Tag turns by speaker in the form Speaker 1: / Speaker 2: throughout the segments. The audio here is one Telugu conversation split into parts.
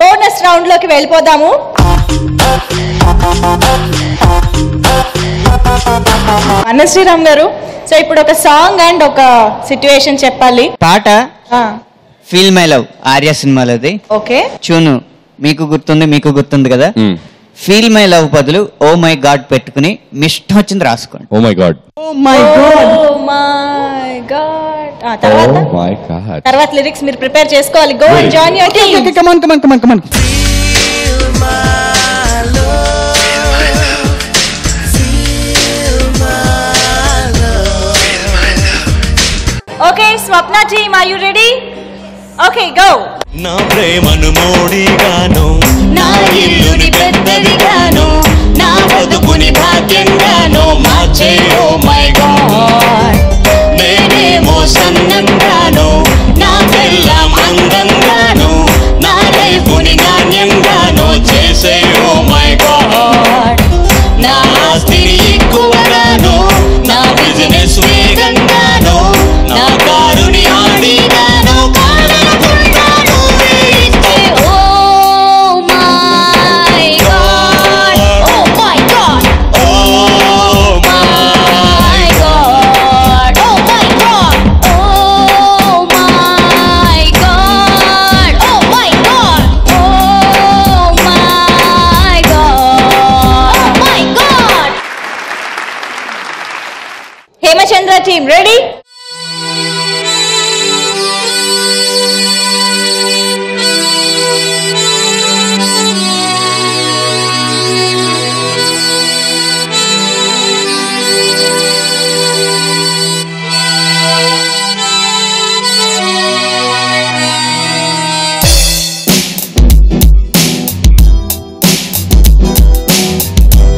Speaker 1: బోనస్ రౌండ్ లోకి వెళ్ళిపోదాము. శ్రీరామ్ గారు, సో ఇప్పుడు ఒక సాంగ్ అండ్ ఒక సిట్యుయేషన్ చెప్పాలి.
Speaker 2: పాట ఫీల్ మై లవ్ ఆర్య సినిమాలోది.
Speaker 1: ఓకే.
Speaker 2: చూను మీకు గుర్తుంది కదా. ఫీల్ మై లవ్ బదులు ఓ మై గాడ్ పెట్టుకుని మీ ఇష్టం వచ్చింది రాసుకోండి.
Speaker 3: Oh my god,
Speaker 1: oh my god, oh my god. తర్వాత లిరిక్స్ మీరు ప్రిపేర్ చేసుకోవాలి. Go and join your team.
Speaker 4: Come on.
Speaker 1: Okay, Swapna team, are you ready? Okay, go.
Speaker 5: నా ప్రేమను మోడిగాను,
Speaker 6: నా ఇల్లుని పెద్దదిగాను, నా బతుకుని భాగ్యంగాను మార్చే ఓ మై గాడ్. నేనేమో సన్నంగాను, నా పెళ్ళాం అందంగాను, నా లైఫ్ని నాణ్యంగాను చేసే ఓ మై గాడ్. నా ఆస్తిని ఎక్కువగాను, నా బిజినెస్ వేగంగాను, నా కారుని ఆడిగాను, కాదనుకుంటాను వేయిస్తే oh my god, oh my god, oh my god, oh my god, oh my god, oh my god, oh my god, oh my god.
Speaker 1: Hemachandra team ready?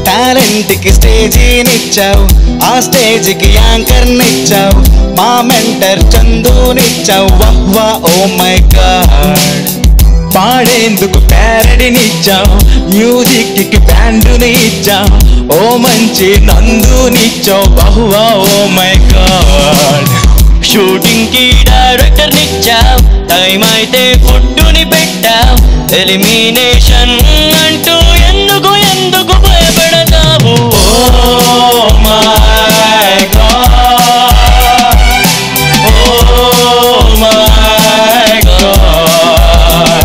Speaker 7: టాలెంట్కి స్టేజీనిచ్చావు, ఆ స్టేజ్కి యాంకర్నిచ్చావు, మా మెంటర్ చందునిచ్చావు, వహ్వా ఓ మై గాడ్. పాడేందుకు ప్యారడీనిచ్చావు, మ్యూజిక్కి బ్యాండుని ఇచ్చావు, ఓ మంచి నందునిచ్చావు, బహువా ఓ మై గాడ్.
Speaker 5: షూటింగ్ కి డైరెక్టర్ నిచ్చావు, టైం అయితే ఫుడ్డుని పెట్టావు, ఎలిమినేషన్ అంటూ ఎందుకు భయపడతావు. Oh my god, oh my god,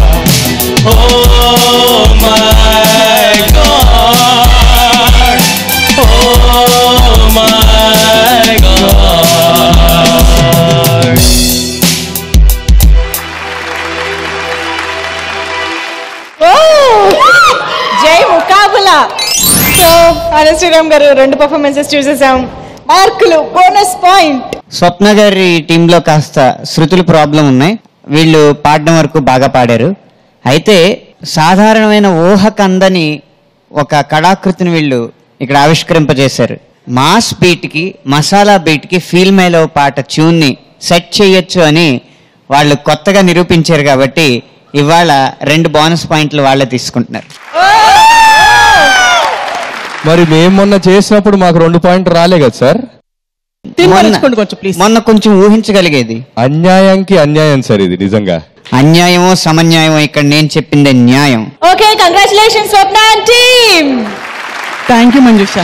Speaker 5: oh my god, oh my god.
Speaker 1: జై ముకాబులా. సో శ్రీరామ్ గారు 2 పర్ఫార్మెన్సెస్ చూసేసాం. మార్కులు, బోనస్ పాయింట్.
Speaker 2: స్వప్న గారి టీంలో కాస్త శృతులు ప్రాబ్లం ఉన్నాయి. వీళ్ళు పాడడం వరకు బాగా పాడారు. అయితే సాధారణమైన ఊహకందని ఒక కళాకృతిని వీళ్ళు ఇక్కడ ఆవిష్కరింపజేశారు. మాస్ బీట్కి, మసాలా బీట్కి ఫీల్ మై లవ్ పాట ట్యూన్ని సెట్ చేయొచ్చు అని వాళ్ళు కొత్తగా నిరూపించారు. కాబట్టి ఇవాళ 2 బోనస్ పాయింట్లు వాళ్ళే తీసుకుంటున్నారు.
Speaker 3: మరి మేము మొన్న చేసినప్పుడు మాకు 2 పాయింట్లు రాలే కదా సార్?
Speaker 2: మొన్న కొంచెం ఊహించగలిగేది.
Speaker 3: అన్యాయానికి అన్యాయం సార్ ఇది. నిజంగా
Speaker 2: అన్యాయమో సమన్యాయమో ఇక్కడ నేను చెప్పిందే న్యాయం.
Speaker 1: Okay, congratulations Swapna team.
Speaker 4: Thank you Manjusha.